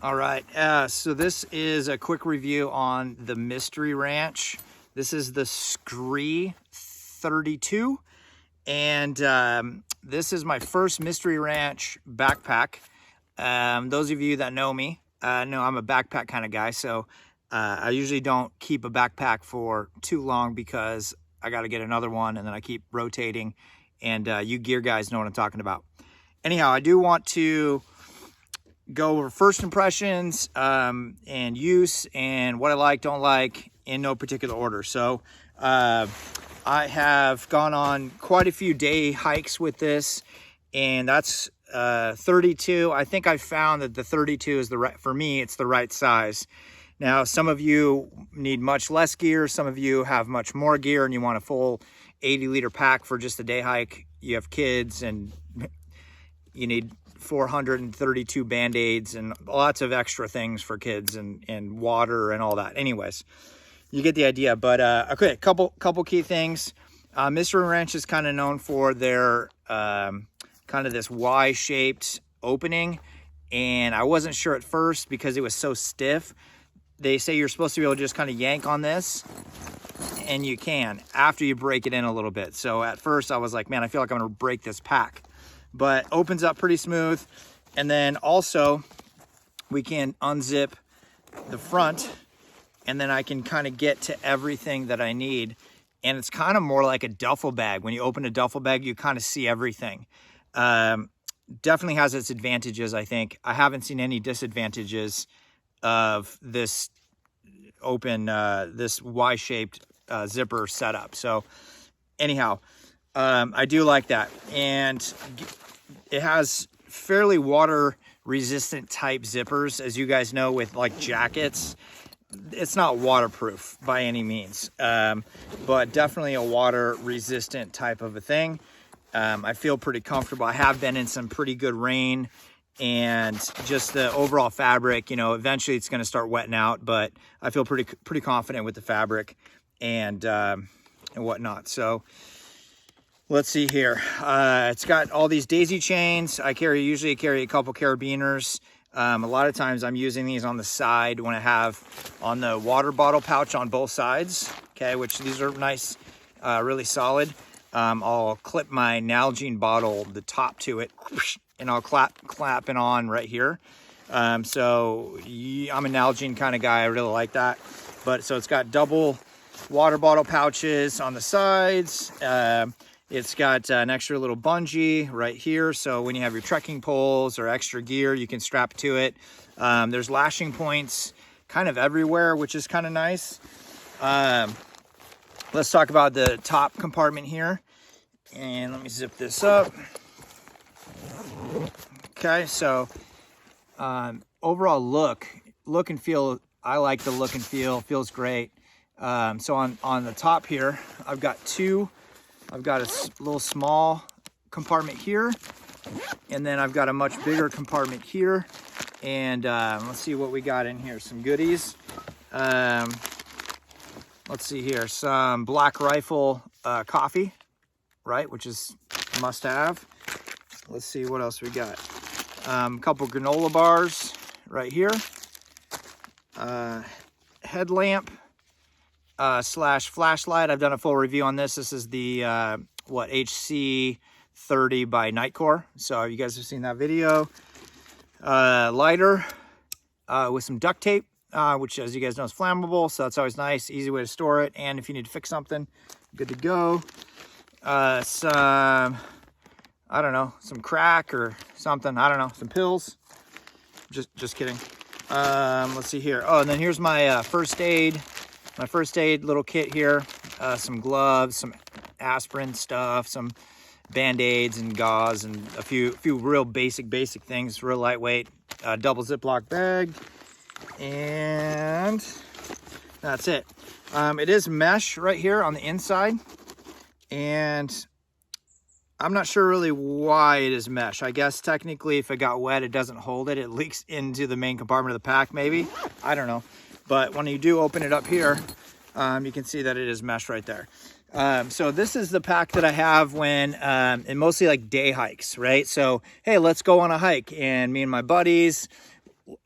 All right, so this is a quick review on the Mystery Ranch. This is the Scree 32, and this is my first Mystery Ranch backpack. Those of you that know me know I'm a backpack kind of guy, so I usually don't keep a backpack for too long because I got to get another one, and then I keep rotating, and you gear guys know what I'm talking about. Anyhow, I do want to go over first impressions and use and what I like, don't like, in no particular order. So I have gone on quite a few day hikes with this, and that's 32. I think I found that the 32 is the right, for me, it's the right size. Now, some of you need much less gear. Some of you have much more gear and you want a full 80-liter pack for just a day hike. You have kids and you need 432 Band-Aids and lots of extra things for kids and water and all that. Anyways, you get the idea. But okay, couple key things. Mystery Ranch is kind of known for their kind of this Y-shaped opening, and I wasn't sure at first because it was so stiff. They say you're supposed to be able to just kind of yank on this, and you can after you break it in a little bit. So at first I was like, man, I feel like I'm gonna break this pack. But opens up pretty smooth. And then also we can unzip the front, and then I can kind of get to everything that I need. And it's kind of more like a duffel bag. When you open a duffel bag, you kind of see everything. Definitely has its advantages, I think. I haven't seen any disadvantages of this open, this Y-shaped zipper setup. So anyhow, I do like that. And it has fairly water resistant type zippers. As you guys know, with like jackets, it's not waterproof by any means, but definitely a water resistant type of a thing. I feel pretty comfortable. I have been in some pretty good rain, and just the overall fabric, you know, eventually it's going to start wetting out, but I feel pretty confident with the fabric and whatnot. So let's see here. It's got all these daisy chains. I usually carry a couple carabiners. A lot of times I'm using these on the side when I have on the water bottle pouch on both sides. Okay, which these are nice, really solid. I'll clip my Nalgene bottle, the top to it, and I'll clap it on right here. So I'm a Nalgene kind of guy. I really like that. But so it's got double water bottle pouches on the sides. It's got an extra little bungee right here. So when you have your trekking poles or extra gear, you can strap to it. There's lashing points kind of everywhere, which is kind of nice. Let's talk about the top compartment here. And let me zip this up. Okay, so overall look and feel, I like the look and feel, feels great. So on the top here, I've got a little small compartment here, and then I've got a much bigger compartment here. And let's see what we got in here. Some goodies. Let's see here. Some Black Rifle coffee, right, which is a must have. Let's see what else we got. A couple granola bars right here. Headlamp slash flashlight. I've done a full review on this. This is the HC 30 by Nightcore. So you guys have seen that video. Lighter with some duct tape, which, as you guys know, is flammable. So that's always nice. Easy way to store it. And if you need to fix something, good to go. Some, I don't know, some crack or something. I don't know, some pills. Just kidding. Let's see here. Oh, and then here's my first aid. My first aid little kit here. Some gloves, some aspirin stuff, some Band-Aids and gauze, and a few real basic things. Real lightweight. Double Ziploc bag, and that's it. It is mesh right here on the inside, and I'm not sure really why it is mesh. I guess technically if it got wet, it doesn't hold it. It leaks into the main compartment of the pack, maybe. I don't know. But when you do open it up here, you can see that it is mesh right there. So this is the pack that I have when, and mostly like day hikes, right? So, hey, let's go on a hike. And me and my buddies,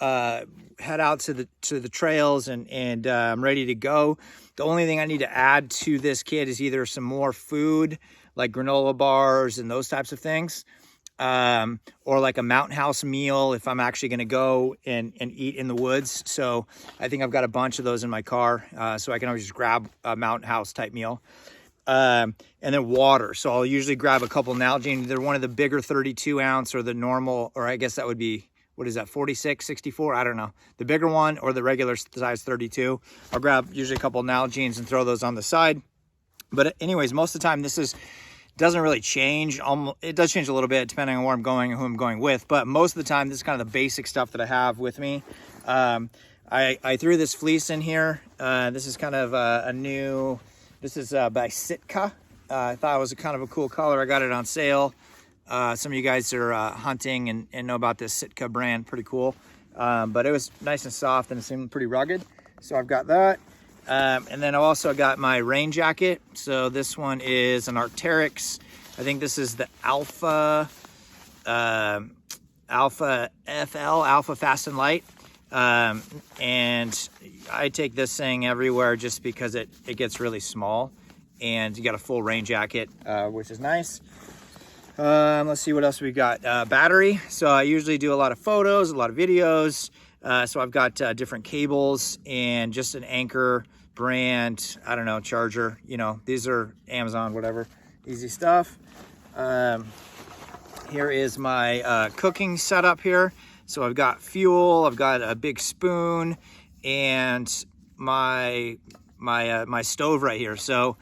head out to the trails and I'm ready to go. The only thing I need to add to this kit is either some more food, like granola bars and those types of things, or like a mountain house meal if I'm actually going to go and eat in the woods. So I think I've got a bunch of those in my car, so I can always just grab a mountain house type meal. And then water. So I'll usually grab a couple Nalgene, either one of the bigger 32 ounce or the normal, or I guess that would be, what is that, 46, 64? I don't know. The bigger one or the regular size 32. I'll grab usually a couple Nalgenes and throw those on the side. But anyways, most of the time doesn't really change. It does change a little bit depending on where I'm going and who I'm going with. But most of the time, this is kind of the basic stuff that I have with me. I threw this fleece in here. This is kind of a new... This is by Sitka. I thought it was kind of a cool color. I got it on sale. Some of you guys are hunting and know about this Sitka brand. Pretty cool. But it was nice and soft and it seemed pretty rugged. So I've got that. And then I also got my rain jacket. So this one is an Arc'teryx. I think this is the Alpha FL, Alpha Fast and Light. And I take this thing everywhere just because it gets really small and you got a full rain jacket, which is nice. Let's see what else we got. Battery. So I usually do a lot of photos, a lot of videos. So I've got different cables and just an Anchor brand, I don't know, charger. You know, these are Amazon, whatever, easy stuff. Here is my cooking setup here. So I've got fuel, I've got a big spoon, and my stove right here. So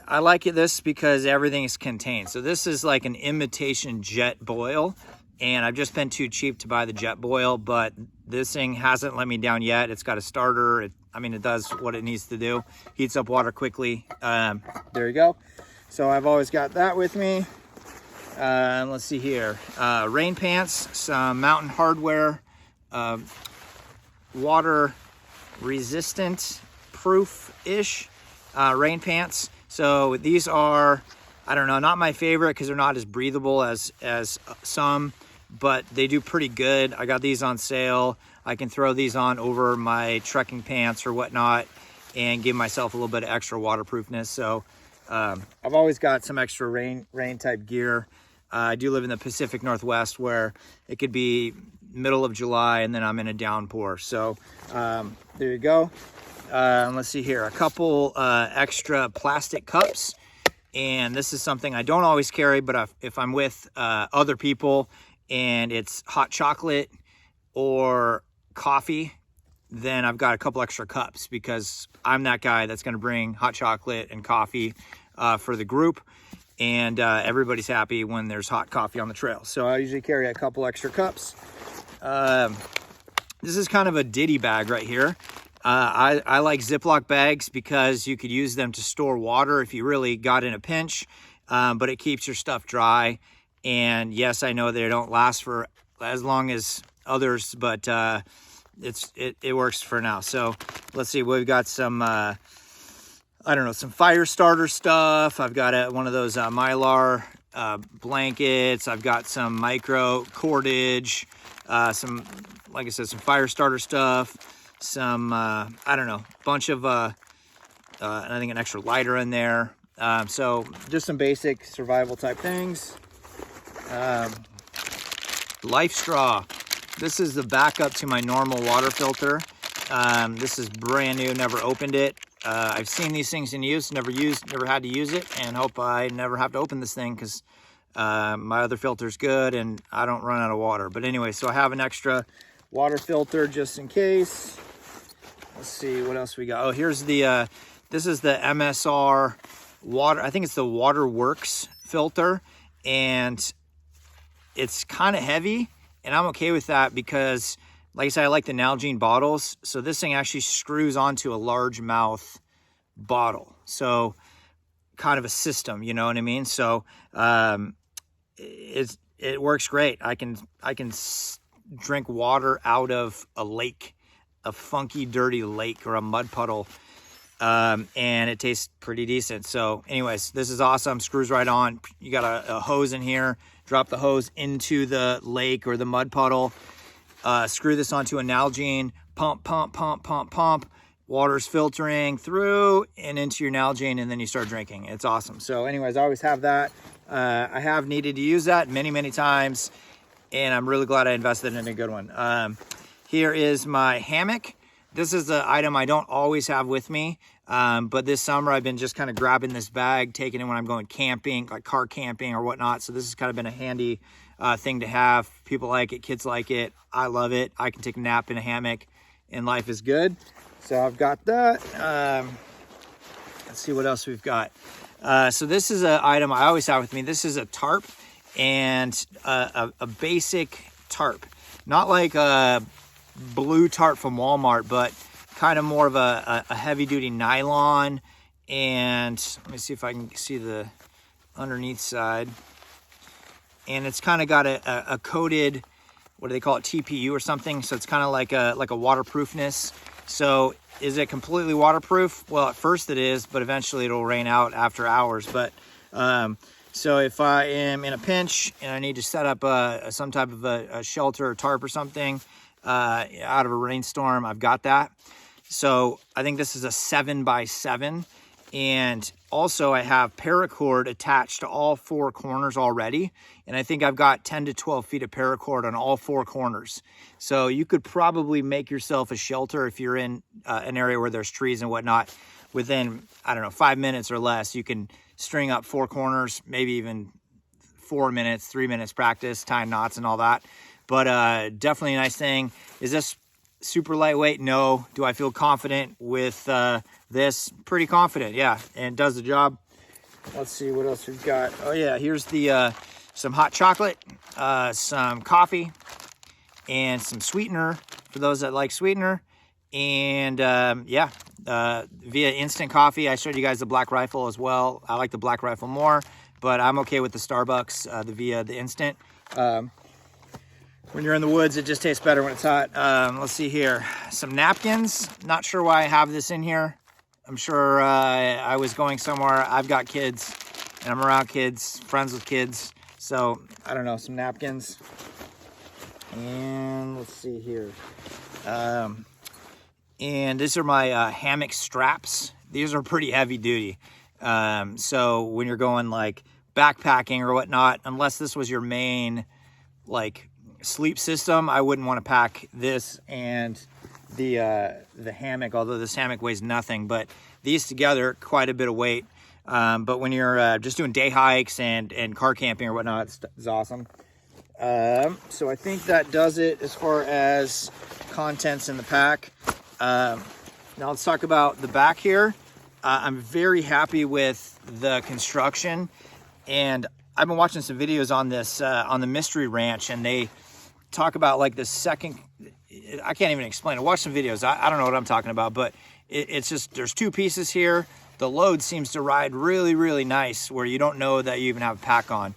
I like this because everything is contained. So this is like an imitation jet boil, and I've just been too cheap to buy the jet boil, but this thing hasn't let me down yet. It's got a starter. It does what it needs to do. Heats up water quickly. There you go. So I've always got that with me. Let's see here. Rain pants, some Mountain Hardwear, water resistant, proof-ish rain pants. So these are, I don't know, not my favorite because they're not as breathable as some, but they do pretty good. I got these on sale. I can throw these on over my trekking pants or whatnot and give myself a little bit of extra waterproofness. So I've always got some extra rain type gear. I do live in the Pacific Northwest where it could be middle of July and then I'm in a downpour. So there you go. Let's see here, a couple extra plastic cups. And this is something I don't always carry, but if I'm with other people and it's hot chocolate or coffee, then I've got a couple extra cups because I'm that guy that's going to bring hot chocolate and coffee for the group. And everybody's happy when there's hot coffee on the trail. So I usually carry a couple extra cups. This is kind of a ditty bag right here. I like Ziploc bags because you could use them to store water if you really got in a pinch, but it keeps your stuff dry. And yes, I know they don't last for as long as others, but it works for now. So let's see, we've got some... I don't know, some fire starter stuff. I've got one of those Mylar blankets. I've got some micro cordage, some, like I said, some fire starter stuff, some, I don't know, bunch of, and I think an extra lighter in there. So just some basic survival type things. Life straw. This is the backup to my normal water filter. This is brand new, never opened it. I've seen these things in use, never had to use it, and hope I never have to open this thing because my other filter's good and I don't run out of water. But anyway, so I have an extra water filter just in case. Let's see what else we got. Oh, here's the, this is the MSR water. I think it's the Waterworks filter, and it's kind of heavy, and I'm okay with that because, like I said, I like the Nalgene bottles. So this thing actually screws onto a large mouth bottle. So kind of a system, you know what I mean? So it works great. I can drink water out of a lake, a funky, dirty lake or a mud puddle. And it tastes pretty decent. So anyways, this is awesome. Screws right on. You got a hose in here, drop the hose into the lake or the mud puddle. screw this onto a Nalgene, pump, pump, pump, pump, pump. Water's filtering through and into your Nalgene, and then you start drinking. It's awesome. So anyways, I always have that. I have needed to use that many, many times, and I'm really glad I invested in a good one. Here is my hammock. This is the item I don't always have with me, but this summer I've been just kind of grabbing this bag, taking it when I'm going camping, like car camping or whatnot. So this has kind of been a handy thing to have. People like it, kids like it. I love it. I can take a nap in a hammock and life is good. So I've got that. Let's see what else we've got. So this is an item I always have with me. This is a tarp, and a basic tarp. Not like a blue tarp from Walmart, but kind of more of a heavy duty nylon. And let me see if I can see the underneath side. And it's kind of got a coated, what do they call it, TPU or something. So it's kind of like a waterproofness. So is it completely waterproof? Well, at first it is, but eventually it'll rain out after hours. But so if I am in a pinch and I need to set up some type of a shelter or tarp or something out of a rainstorm, I've got that. So I think this is a 7x7. And also I have paracord attached to all four corners already. And I think I've got 10 to 12 feet of paracord on all four corners. So you could probably make yourself a shelter if you're in an area where there's trees and whatnot. Within, I don't know, 5 minutes or less, you can string up four corners, maybe even 4 minutes, 3 minutes practice, tying knots and all that. But definitely a nice thing. Is this super lightweight? No. Do I feel confident with this? Pretty confident, yeah, and it does the job. Let's see what else we've got. Oh yeah, here's the some hot chocolate, some coffee, and some sweetener for those that like sweetener. And yeah, via instant coffee. I showed you guys the Black Rifle as well. I like the Black Rifle more, but I'm okay with the Starbucks, the instant. When you're in the woods, it just tastes better when it's hot. Let's see here. Some napkins. Not sure why I have this in here. I'm sure I was going somewhere. I've got kids, and I'm around kids, friends with kids. So, I don't know, some napkins. And let's see here. And these are my hammock straps. These are pretty heavy duty. So when you're going like backpacking or whatnot, unless this was your main like sleep system, I wouldn't want to pack this and the hammock, although this hammock weighs nothing, but these together, quite a bit of weight. But when you're just doing day hikes and car camping or whatnot, it's awesome. So I think that does it as far as contents in the pack. Now let's talk about the back here. I'm very happy with the construction, and I've been watching some videos on this on the Mystery Ranch, and they talk about like the second, I can't even explain it. Watch some videos. I don't know what I'm talking about, but it's just, there's two pieces here. The load seems to ride really, really nice where you don't know that you even have a pack on.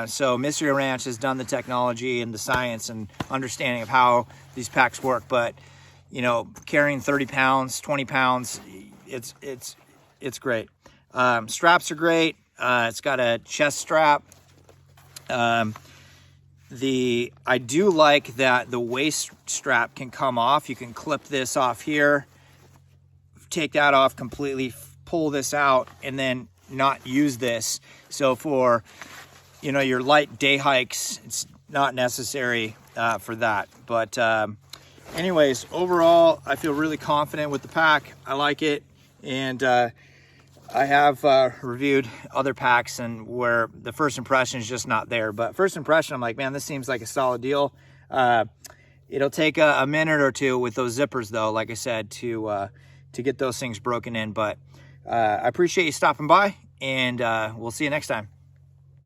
So Mystery Ranch has done the technology and the science and understanding of how these packs work. But, you know, carrying 30 pounds, 20 pounds, it's great. Straps are great. It's got a chest strap. I do like that the waist strap can come off. You can clip this off here, take that off completely, pull this out, and then not use this. So for, you know, your light day hikes, it's not necessary for that. But anyways, overall, I feel really confident with the pack. I like it. And I have reviewed other packs and where the first impression is just not there. But first impression, I'm like, man, this seems like a solid deal. It'll take a minute or two with those zippers, though, like I said, to get those things broken in. But I appreciate you stopping by, and we'll see you next time.